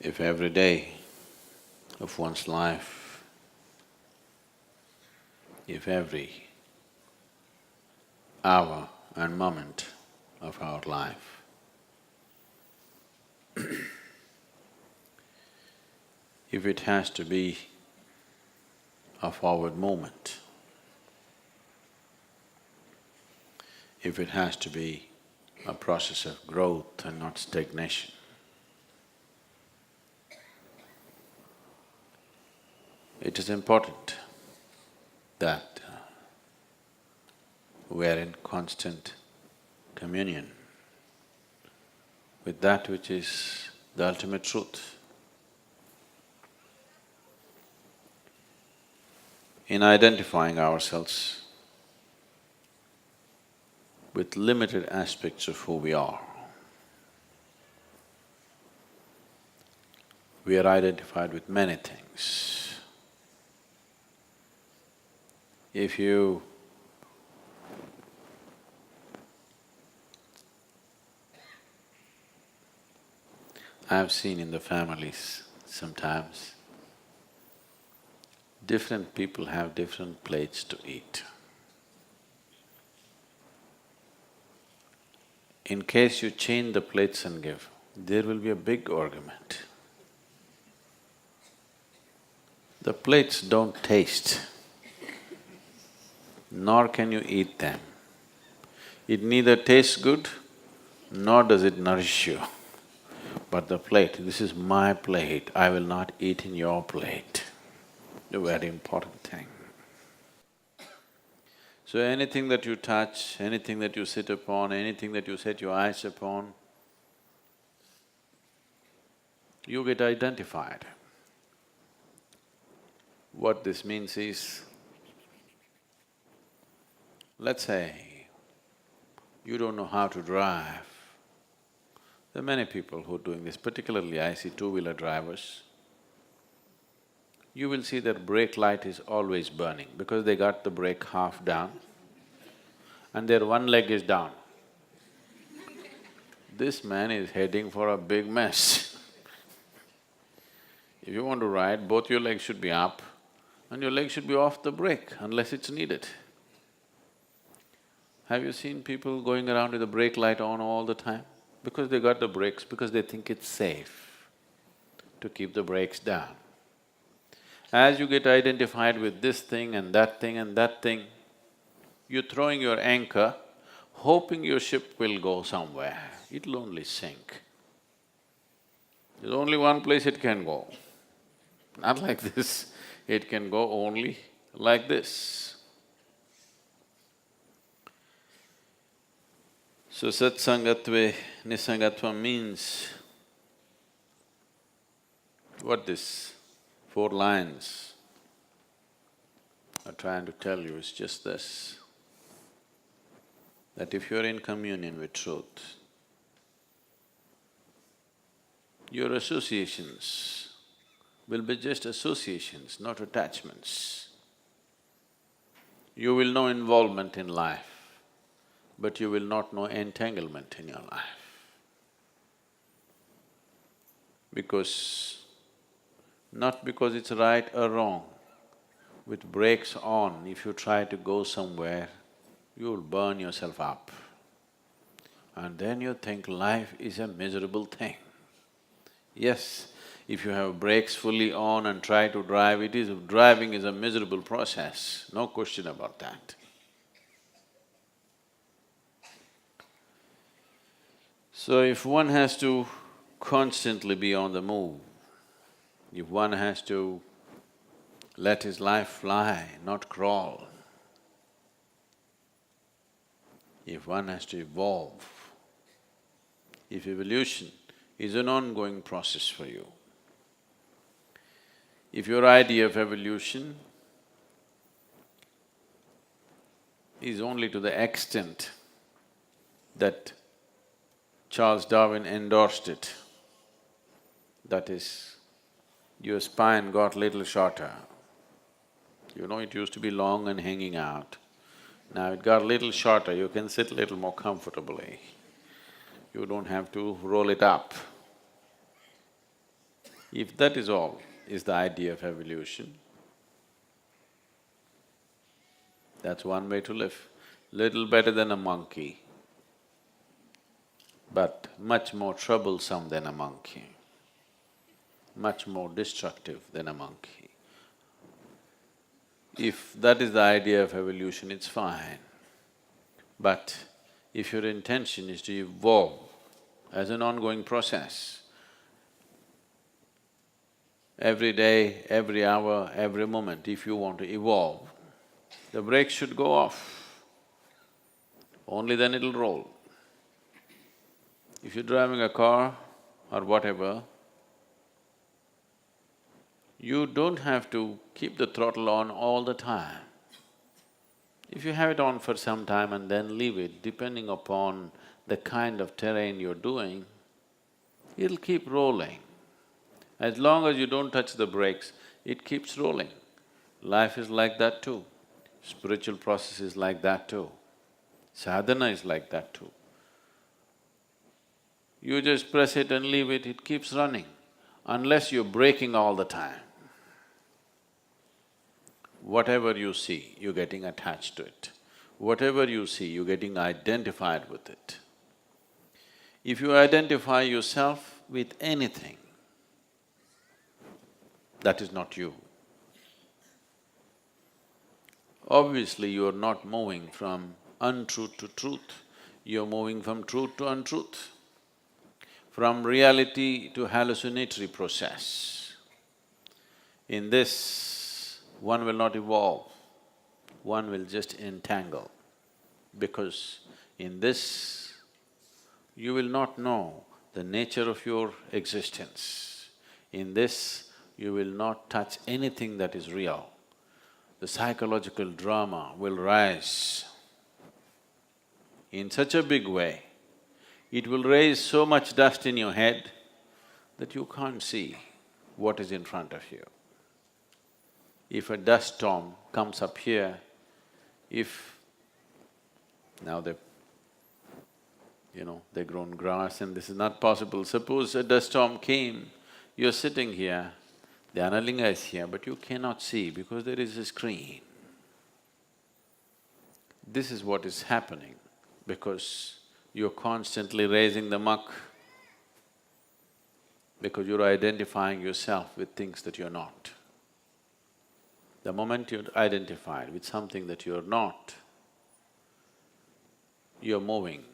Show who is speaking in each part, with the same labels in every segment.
Speaker 1: If every day of one's life, if every hour and moment of our life if it has to be a forward movement, if it has to be a process of growth and not stagnation, it is important that we are in constant communion with that which is the ultimate truth. In identifying ourselves with limited aspects of who we are, we are identified with many things. If you I've seen in the families sometimes, different people have different plates to eat. In case you change the plates and give, there will be a big argument. The plates don't taste, nor can you eat them. It neither tastes good, nor does it nourish you. But the plate, this is my plate, I will not eat in your plate. A very important thing. So anything that you touch, anything that you sit upon, anything that you set your eyes upon, you get identified. What this means is, let's say, you don't know how to drive. There are many people who are doing this, particularly I see two-wheeler drivers. You will see their brake light is always burning because they got the brake half down and their one leg is down. This man is heading for a big mess. If you want to ride, both your legs should be up and your leg should be off the brake unless it's needed. Have you seen people going around with the brake light on all the time? Because they got the brakes, because they think it's safe to keep the brakes down. As you get identified with this thing and that thing and that thing, you're throwing your anchor, hoping your ship will go somewhere, it'll only sink. There's only one place it can go, not like this, it can go only like this. So satsangatve nisangatva means, what this 4 lines are trying to tell you is just this, that if you're in communion with truth, your associations will be just associations, not attachments. You will know involvement in life, but you will not know entanglement in your life. Not because it's right or wrong, with brakes on, if you try to go somewhere, you will burn yourself up. And then you think life is a miserable thing. Yes, if you have brakes fully on and try to drive, driving is a miserable process, no question about that. So if one has to constantly be on the move, if one has to let his life fly, not crawl, if one has to evolve, if evolution is an ongoing process for you, if your idea of evolution is only to the extent that Charles Darwin endorsed it, that is, your spine got little shorter. You know, it used to be long and hanging out. Now it got little shorter, you can sit little more comfortably. You don't have to roll it up. If that is all is the idea of evolution, that's one way to live. Little better than a monkey, but much more troublesome than a monkey, much more destructive than a monkey. If that is the idea of evolution, it's fine. But if your intention is to evolve as an ongoing process, every day, every hour, every moment, if you want to evolve, the brakes should go off. Only then it'll roll. If you're driving a car or whatever, you don't have to keep the throttle on all the time. If you have it on for some time and then leave it, depending upon the kind of terrain you're doing, it'll keep rolling. As long as you don't touch the brakes, it keeps rolling. Life is like that too. Spiritual process is like that too. Sadhana is like that too. You just press it and leave it, it keeps running, unless you're braking all the time. Whatever you see, you're getting attached to it. Whatever you see, you're getting identified with it. If you identify yourself with anything, that is not you. Obviously, you are not moving from untruth to truth, you're moving from truth to untruth, from reality to hallucinatory process. In this, one will not evolve, one will just entangle, because in this, you will not know the nature of your existence. In this, you will not touch anything that is real. The psychological drama will rise in such a big way, it will raise so much dust in your head that you can't see what is in front of you. If a dust storm comes up here, now they've grown grass and this is not possible. Suppose a dust storm came, you're sitting here, the Analinga is here, but you cannot see because there is a screen. This is what is happening because you're constantly raising the muck, because you're identifying yourself with things that you're not. The moment you're identified with something that you're not, you're moving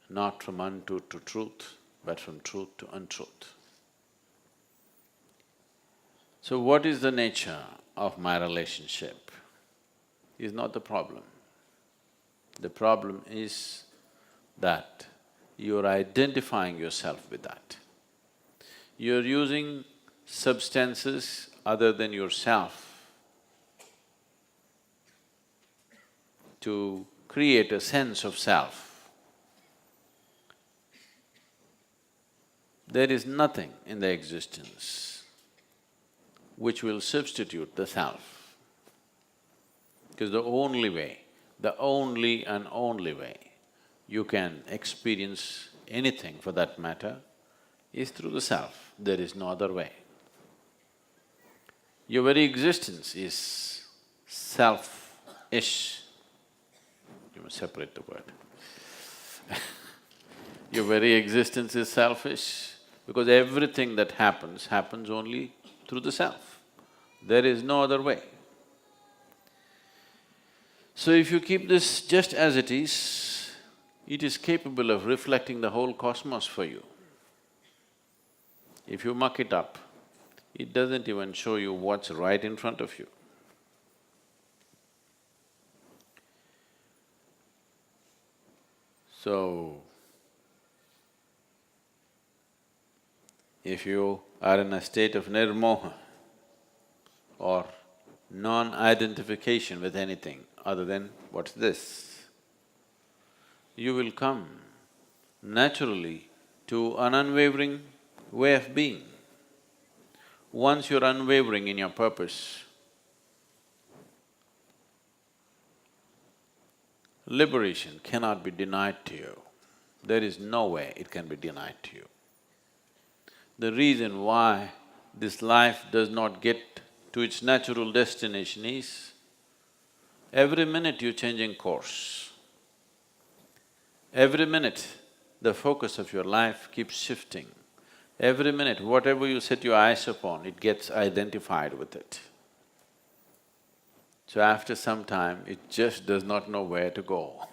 Speaker 1: not from untruth to truth, but from truth to untruth. So what is the nature of my relationship is not the problem. The problem is that you're identifying yourself with that. You're using substances other than yourself to create a sense of self. There is nothing in the existence which will substitute the self. Because the only way, the only and only way you can experience anything for that matter is through the self, there is no other way. Your very existence is self-ish. You must separate the word. Your very existence is selfish because everything that happens only through the self. There is no other way. So if you keep this just as it is capable of reflecting the whole cosmos for you. If you muck it up, it doesn't even show you what's right in front of you. So, if you are in a state of nirmoha or non-identification with anything other than what's this, you will come naturally to an unwavering way of being. Once you're unwavering in your purpose, liberation cannot be denied to you. There is no way it can be denied to you. The reason why this life does not get to its natural destination is, every minute you're changing course. Every minute, the focus of your life keeps shifting. Every minute, whatever you set your eyes upon, it gets identified with it. So after some time, it just does not know where to go.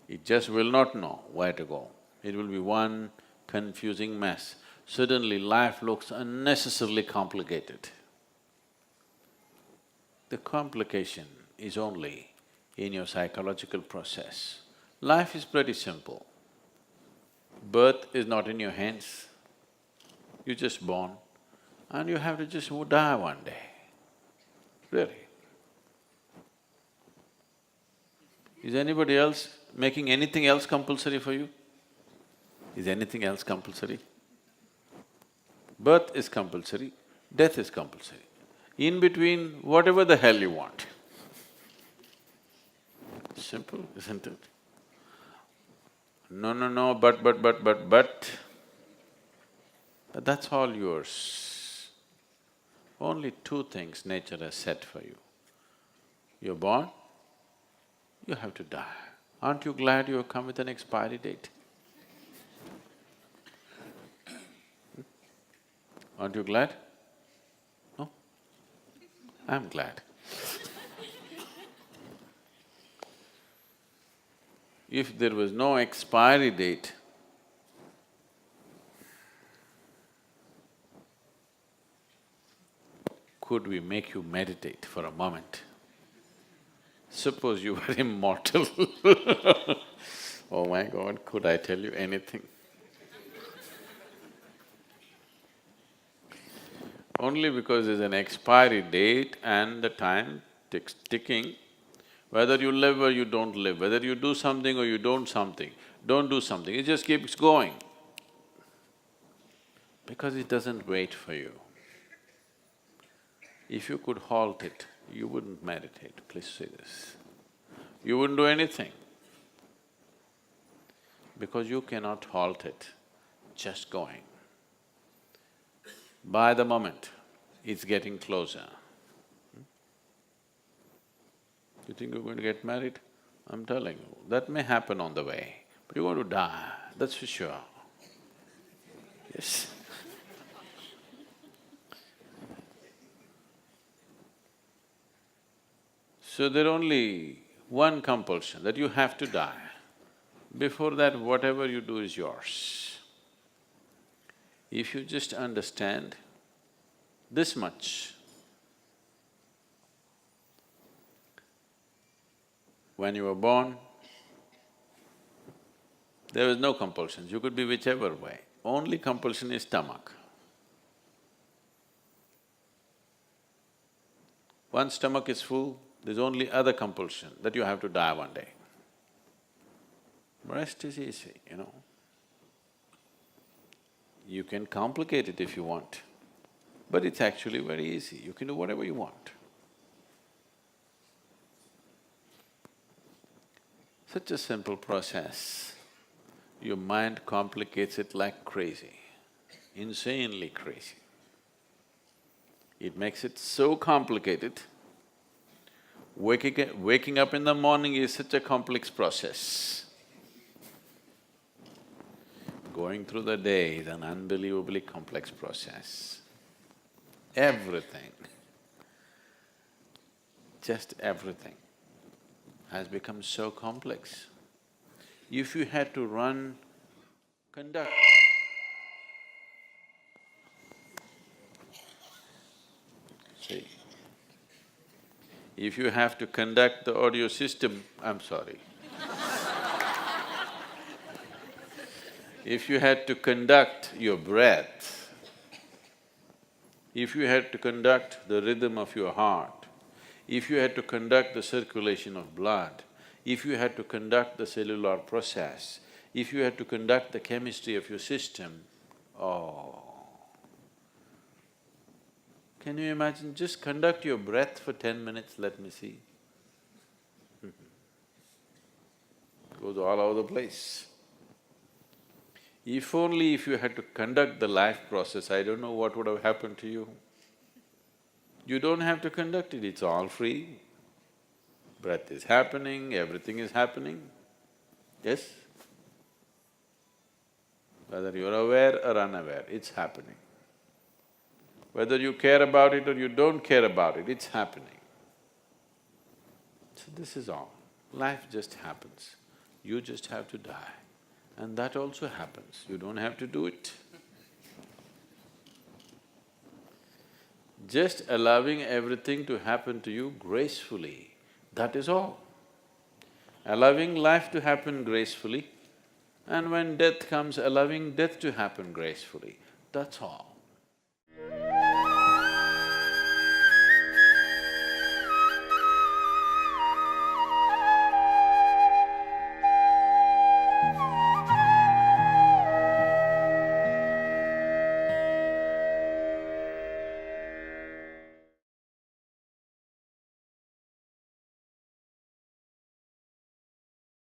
Speaker 1: It just will not know where to go. It will be one confusing mess. Suddenly life looks unnecessarily complicated. The complication is only in your psychological process. Life is pretty simple. Birth is not in your hands. You're just born and you have to just die one day. Really. Is anybody else making anything else compulsory for you? Is anything else compulsory? Birth is compulsory, death is compulsory. In between, whatever the hell you want. Simple, isn't it? No, but. That's all yours. Only two things nature has set for you. You're born, you have to die. Aren't you glad you have come with an expiry date? Aren't you glad? No? I'm glad. If there was no expiry date, could we make you meditate for a moment? Suppose you were immortal oh my God, could I tell you anything? Only because there's an expiry date and the time ticking, whether you live or you don't live, whether you do something or you don't do something, it just keeps going. Because it doesn't wait for you. If you could halt it, you wouldn't meditate, please say this. You wouldn't do anything. Because you cannot halt it, just going. By the moment, it's getting closer. You think you're going to get married? I'm telling you, that may happen on the way, but you're going to die, that's for sure. Yes. So there's only one compulsion, that you have to die. Before that, whatever you do is yours. If you just understand this much, when you were born, there was no compulsions, you could be whichever way. Only compulsion is stomach. Once stomach is full, there's only other compulsion, that you have to die one day. Rest is easy, you know. You can complicate it if you want, but it's actually very easy, you can do whatever you want. Such a simple process, your mind complicates it like crazy, insanely crazy. It makes it so complicated. Waking up in the morning is such a complex process. Going through the day is an unbelievably complex process. Everything, just everything has become so complex. If you had to conduct… See, if you have to conduct the audio system, I'm sorry. If you had to conduct your breath, if you had to conduct the rhythm of your heart, if you had to conduct the circulation of blood, if you had to conduct the cellular process, if you had to conduct the chemistry of your system, oh… Can you imagine, just conduct your breath for 10 minutes, let me see. Goes all over the place. If only if you had to conduct the life process, I don't know what would have happened to you. You don't have to conduct it, it's all free. Breath is happening, everything is happening, yes? Whether you're aware or unaware, it's happening. Whether you care about it or you don't care about it, it's happening. So this is all. Life just happens. You just have to die. And that also happens, you don't have to do it. Just allowing everything to happen to you gracefully, that is all. Allowing life to happen gracefully, and when death comes, allowing death to happen gracefully, that's all.